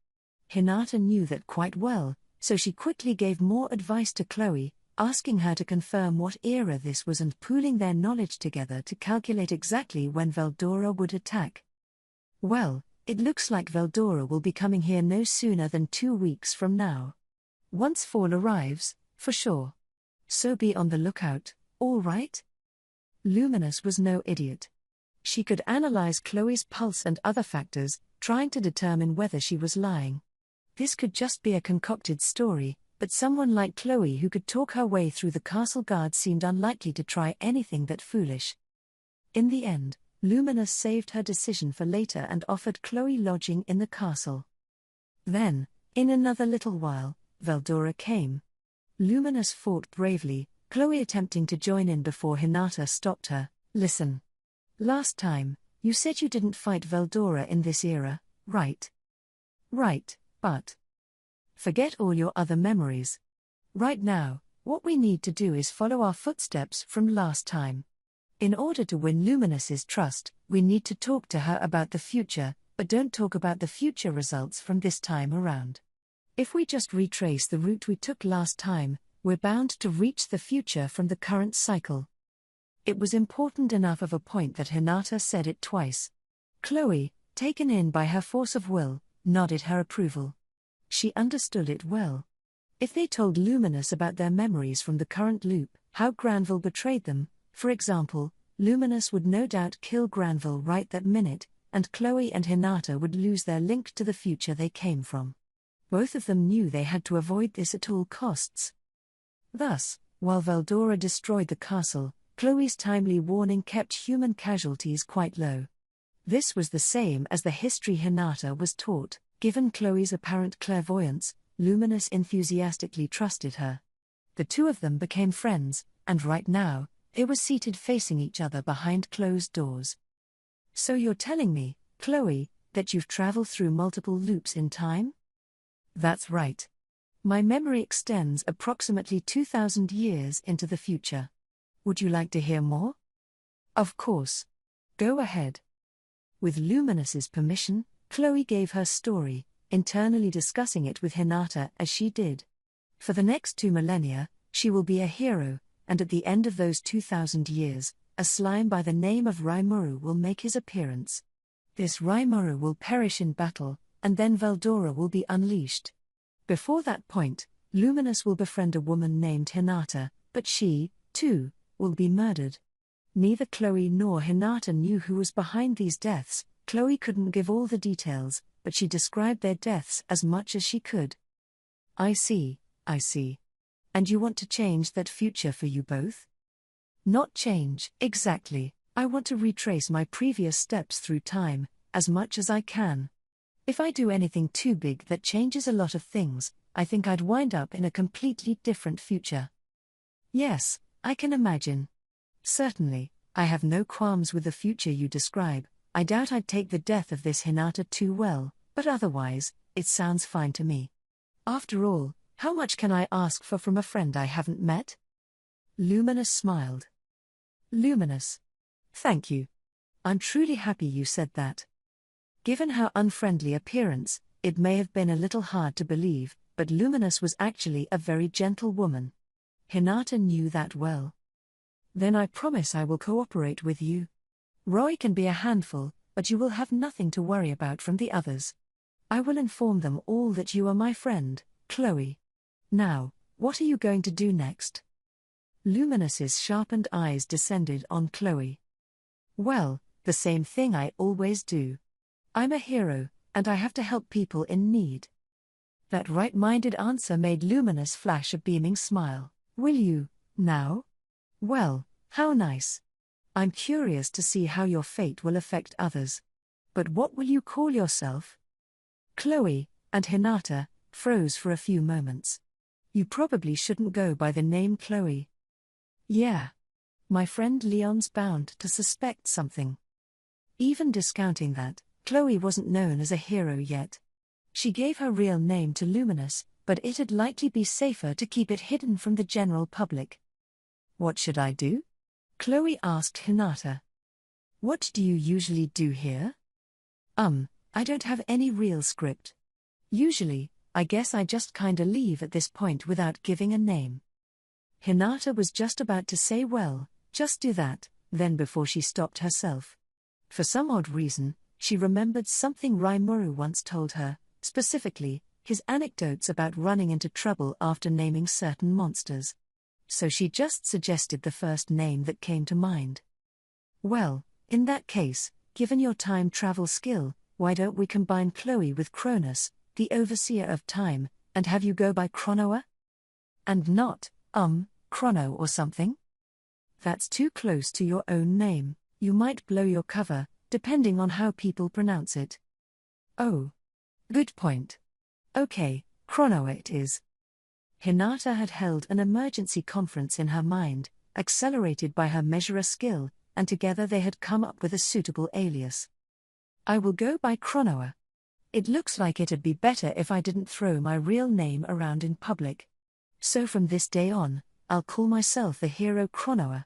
Hinata knew that quite well, so she quickly gave more advice to Chloe, asking her to confirm what era this was and pooling their knowledge together to calculate exactly when Veldora would attack. Well, it looks like Veldora will be coming here no sooner than 2 weeks from now. Once fall arrives, for sure. So be on the lookout, all right? Luminous was no idiot. She could analyze Chloe's pulse and other factors, trying to determine whether she was lying. This could just be a concocted story, but someone like Chloe who could talk her way through the castle guards seemed unlikely to try anything that foolish. In the end, Luminous saved her decision for later and offered Chloe lodging in the castle. Then, in another little while, Veldora came. Luminous fought bravely, Chloe attempting to join in before Hinata stopped her. Listen. Last time, you said you didn't fight Veldora in this era, right? Right, but forget all your other memories. Right now, what we need to do is follow our footsteps from last time. In order to win Luminous's trust, we need to talk to her about the future, but don't talk about the future results from this time around. If we just retrace the route we took last time, we're bound to reach the future from the current cycle. It was important enough of a point that Hinata said it twice. Chloe, taken in by her force of will, nodded her approval. She understood it well. If they told Luminous about their memories from the current loop, how Granville betrayed them, for example, Luminous would no doubt kill Granville right that minute, and Chloe and Hinata would lose their link to the future they came from. Both of them knew they had to avoid this at all costs. Thus, while Veldora destroyed the castle, Chloe's timely warning kept human casualties quite low. This was the same as the history Hinata was taught. Given Chloe's apparent clairvoyance, Luminous enthusiastically trusted her. The two of them became friends, and right now, they were seated facing each other behind closed doors. So you're telling me, Chloe, that you've traveled through multiple loops in time? That's right. My memory extends approximately 2,000 years into the future. Would you like to hear more? Of course. Go ahead. With Luminous's permission, Chloe gave her story, internally discussing it with Hinata as she did. For the next 2 millennia, she will be a hero, and at the end of those 2,000 years, a slime by the name of Rimuru will make his appearance. This Rimuru will perish in battle, and then Veldora will be unleashed. Before that point, Luminous will befriend a woman named Hinata, but she, too, will be murdered. Neither Chloe nor Hinata knew who was behind these deaths. Chloe couldn't give all the details, but she described their deaths as much as she could. I see. And you want to change that future for you both? Not change, exactly. I want to retrace my previous steps through time, as much as I can. If I do anything too big that changes a lot of things, I think I'd wind up in a completely different future. Yes, I can imagine. Certainly, I have no qualms with the future you describe. I doubt I'd take the death of this Hinata too well, but otherwise, it sounds fine to me. After all, how much can I ask for from a friend I haven't met? Luminous smiled. Luminous. Thank you. I'm truly happy you said that. Given her unfriendly appearance, it may have been a little hard to believe, but Luminous was actually a very gentle woman. Hinata knew that well. Then I promise I will cooperate with you. Roy can be a handful, but you will have nothing to worry about from the others. I will inform them all that you are my friend, Chloe. Now, what are you going to do next? Luminous's sharpened eyes descended on Chloe. Well, the same thing I always do. I'm a hero, and I have to help people in need. That right-minded answer made Luminous flash a beaming smile. Will you, now? Well, how nice. I'm curious to see how your fate will affect others. But what will you call yourself? Chloe and Hinata froze for a few moments. You probably shouldn't go by the name Chloe. Yeah. My friend Leon's bound to suspect something. Even discounting that, Chloe wasn't known as a hero yet. She gave her real name to Luminous, but it'd likely be safer to keep it hidden from the general public. What should I do? Chloe asked Hinata. What do you usually do here? I don't have any real script. Usually, I guess I just kinda leave at this point without giving a name. Hinata was just about to say, well, just do that, then before she stopped herself. For some odd reason, she remembered something Rimuru once told her, specifically, his anecdotes about running into trouble after naming certain monsters. So she just suggested the first name that came to mind. Well, in that case, given your time travel skill, why don't we combine Chloe with Cronus, the overseer of time, and have you go by Chronoa? And not, Chrono or something? That's too close to your own name, you might blow your cover, depending on how people pronounce it. Oh. Good point. Okay, Chronoa it is. Hinata had held an emergency conference in her mind, accelerated by her measurer skill, and together they had come up with a suitable alias. I will go by Chronoa. It looks like it'd be better if I didn't throw my real name around in public. So from this day on, I'll call myself the hero Chronoa.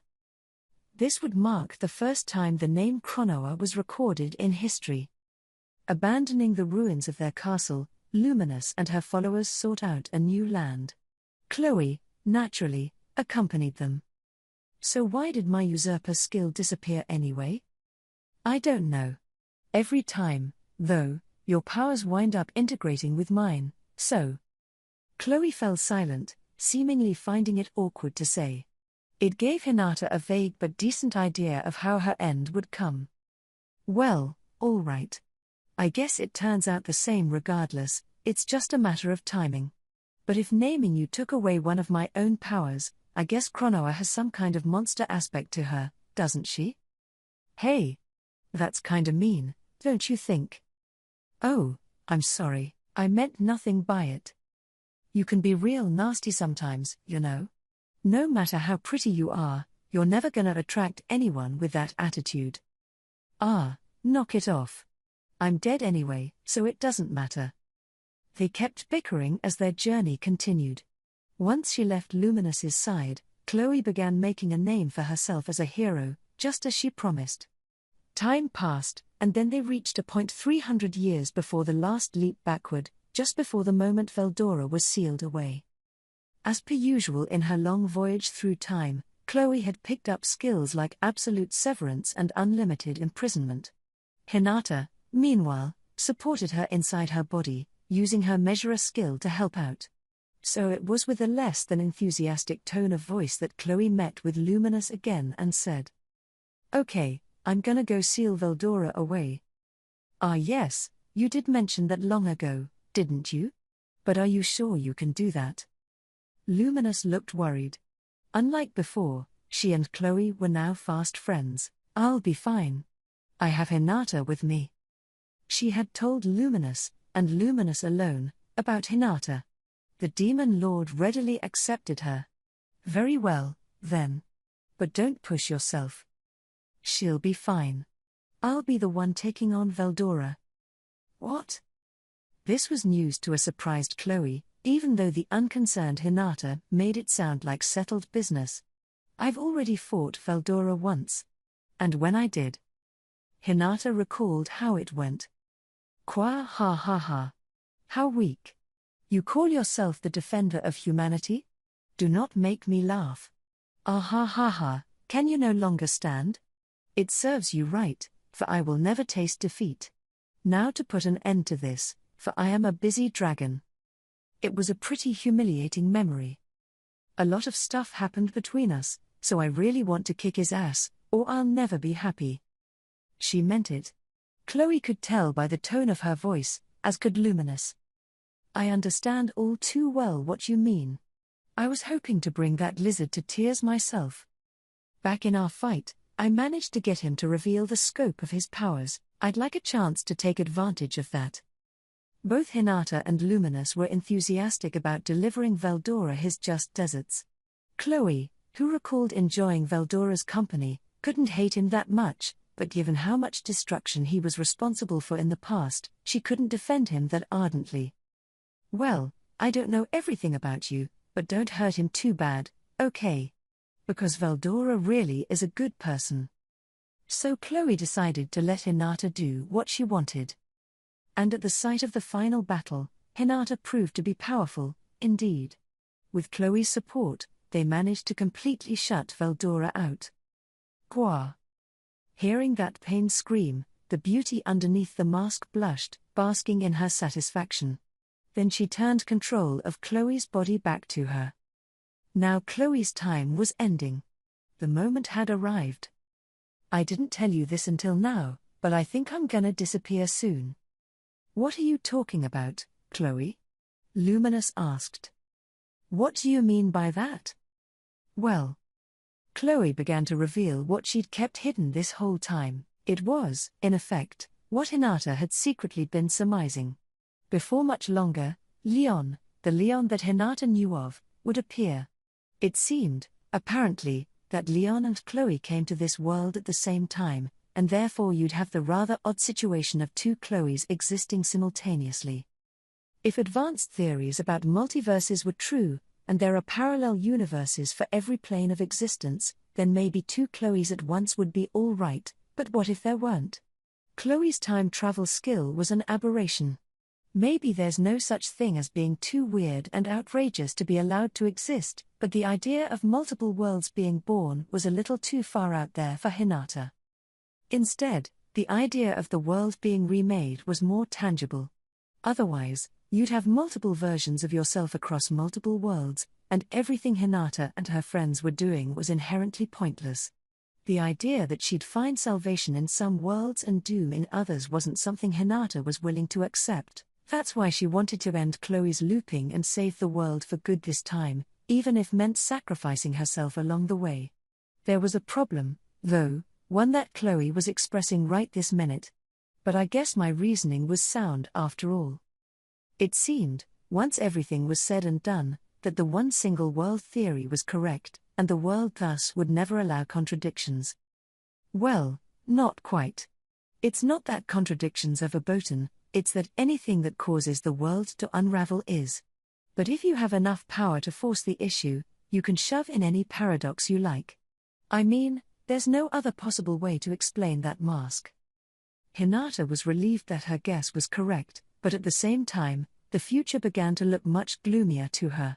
This would mark the first time the name Chronoa was recorded in history. Abandoning the ruins of their castle, Luminous and her followers sought out a new land. Chloe, naturally, accompanied them. So why did my usurper skill disappear anyway? I don't know. Every time, though, your powers wind up integrating with mine, so. Chloe fell silent, seemingly finding it awkward to say. It gave Hinata a vague but decent idea of how her end would come. Well, all right. I guess it turns out the same regardless, it's just a matter of timing. But if naming you took away one of my own powers, I guess Chronoa has some kind of monster aspect to her, doesn't she? Hey! That's kinda mean, don't you think? Oh, I'm sorry, I meant nothing by it. You can be real nasty sometimes, you know. No matter how pretty you are, you're never gonna attract anyone with that attitude. Ah, knock it off. I'm dead anyway, so it doesn't matter. They kept bickering as their journey continued. Once she left Luminous's side, Chloe began making a name for herself as a hero, just as she promised. Time passed, and then they reached a point 300 years before the last leap backward, just before the moment Veldora was sealed away. As per usual in her long voyage through time, Chloe had picked up skills like absolute severance and unlimited imprisonment. Hinata, meanwhile, supported her inside her body, using her measurer skill to help out. So it was with a less than enthusiastic tone of voice that Chloe met with Luminous again and said, "Okay, I'm gonna go seal Veldora away." "Ah yes, you did mention that long ago, didn't you? But are you sure you can do that?" Luminous looked worried. Unlike before, she and Chloe were now fast friends. "I'll be fine. I have Hinata with me." She had told Luminous, and Luminous alone, about Hinata. The Demon Lord readily accepted her. "Very well, then. But don't push yourself. She'll be fine. I'll be the one taking on Veldora." "What?" This was news to a surprised Chloe, even though the unconcerned Hinata made it sound like settled business. "I've already fought Veldora once. And when I did." Hinata recalled how it went. "Qua ha ha ha. How weak. You call yourself the defender of humanity? Do not make me laugh. Ah ha ha ha, can you no longer stand? It serves you right, for I will never taste defeat. Now to put an end to this, for I am a busy dragon." It was a pretty humiliating memory. "A lot of stuff happened between us, so I really want to kick his ass, or I'll never be happy." She meant it. Chloe could tell by the tone of her voice, as could Luminous. "I understand all too well what you mean. I was hoping to bring that lizard to tears myself. Back in our fight, I managed to get him to reveal the scope of his powers. I'd like a chance to take advantage of that." Both Hinata and Luminous were enthusiastic about delivering Veldora his just desserts. Chloe, who recalled enjoying Veldora's company, couldn't hate him that much, but given how much destruction he was responsible for in the past, she couldn't defend him that ardently. "Well, I don't know everything about you, but don't hurt him too bad, okay? Because Veldora really is a good person." So Chloe decided to let Hinata do what she wanted. And at the site of the final battle, Hinata proved to be powerful, indeed. With Chloe's support, they managed to completely shut Veldora out. Gwa. Hearing that pained scream, the beauty underneath the mask blushed, basking in her satisfaction. Then she turned control of Chloe's body back to her. Now Chloe's time was ending. The moment had arrived. "I didn't tell you this until now, but I think I'm gonna disappear soon." "What are you talking about, Chloe?" Luminous asked. "What do you mean by that?" "Well," Chloe began to reveal what she'd kept hidden this whole time. It was, in effect, what Hinata had secretly been surmising. Before much longer, Leon, the Leon that Hinata knew of, would appear. It seemed, apparently, that Leon and Chloe came to this world at the same time, and therefore you'd have the rather odd situation of two Chloes existing simultaneously. If advanced theories about multiverses were true, and there are parallel universes for every plane of existence, then maybe two Chloes at once would be all right, but what if there weren't? Chloe's time travel skill was an aberration. Maybe there's no such thing as being too weird and outrageous to be allowed to exist, but the idea of multiple worlds being born was a little too far out there for Hinata. Instead, the idea of the world being remade was more tangible. Otherwise, you'd have multiple versions of yourself across multiple worlds, and everything Hinata and her friends were doing was inherently pointless. The idea that she'd find salvation in some worlds and doom in others wasn't something Hinata was willing to accept. That's why she wanted to end Chloe's looping and save the world for good this time, even if meant sacrificing herself along the way. There was a problem, though, one that Chloe was expressing right this minute. But I guess my reasoning was sound after all. It seemed, once everything was said and done, that the one single world theory was correct, and the world thus would never allow contradictions. Well, not quite. It's not that contradictions are verboten, it's that anything that causes the world to unravel is. But if you have enough power to force the issue, you can shove in any paradox you like. I mean, there's no other possible way to explain that mask. Hinata was relieved that her guess was correct, but at the same time, the future began to look much gloomier to her.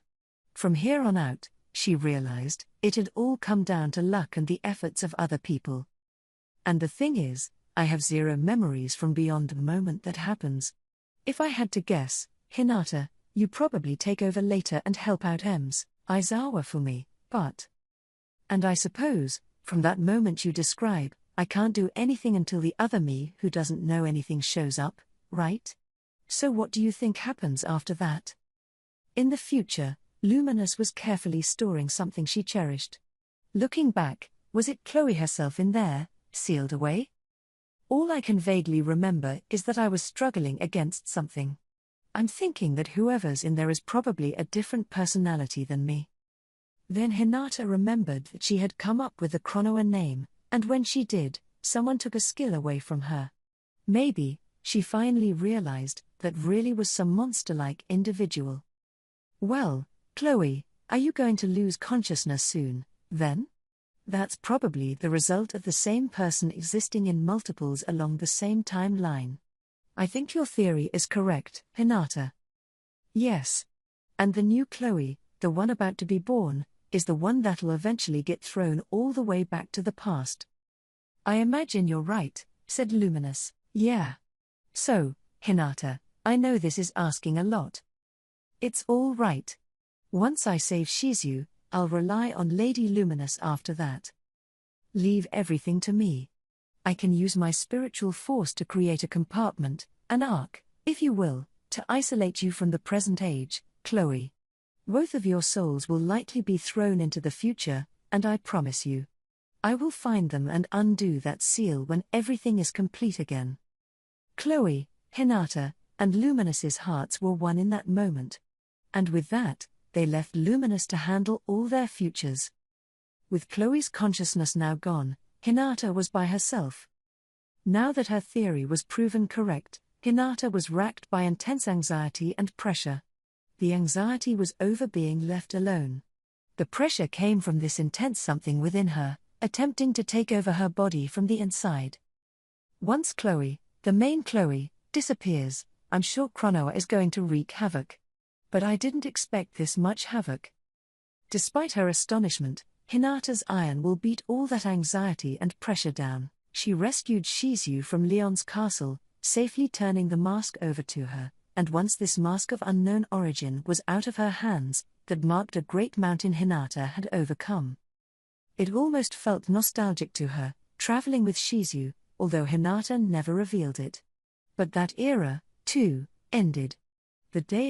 From here on out, she realized, it had all come down to luck and the efforts of other people. And the thing is, I have zero memories from beyond the moment that happens. If I had to guess, Hinata, you probably take over later and help out Aizawa for me, but... And I suppose, from that moment you describe, I can't do anything until the other me who doesn't know anything shows up, right? So what do you think happens after that? In the future, Luminous was carefully storing something she cherished. Looking back, was it Chloe herself in there, sealed away? All I can vaguely remember is that I was struggling against something. I'm thinking that whoever's in there is probably a different personality than me. Then Hinata remembered that she had come up with the Chronoa name, and when she did, someone took a skill away from her. Maybe, she finally realized, that really was some monster-like individual. Well, Chloe, are you going to lose consciousness soon, then? That's probably the result of the same person existing in multiples along the same timeline. I think your theory is correct, Hinata. Yes. And the new Chloe, the one about to be born, is the one that'll eventually get thrown all the way back to the past. I imagine you're right, said Luminous. Yeah. So, Hinata, I know this is asking a lot. It's all right. Once I save Shizu, I'll rely on Lady Luminous after that. Leave everything to me. I can use my spiritual force to create a compartment, an arc, if you will, to isolate you from the present age, Chloe. Both of your souls will likely be thrown into the future, and I promise you, I will find them and undo that seal when everything is complete again. Chloe, Hinata, and Luminous's hearts were one in that moment. And with that, they left Luminous to handle all their futures. With Chloe's consciousness now gone, Hinata was by herself. Now that her theory was proven correct, Hinata was racked by intense anxiety and pressure. The anxiety was over being left alone. The pressure came from this intense something within her, attempting to take over her body from the inside. Once Chloe, the main Chloe, disappears, I'm sure Chronoa is going to wreak havoc. But I didn't expect this much havoc. Despite her astonishment, Hinata's iron will beat all that anxiety and pressure down. She rescued Shizu from Leon's castle, safely turning the mask over to her, and once this mask of unknown origin was out of her hands, that marked a great mountain Hinata had overcome. It almost felt nostalgic to her, traveling with Shizu, although Hinata never revealed it. But that era, too, ended. The day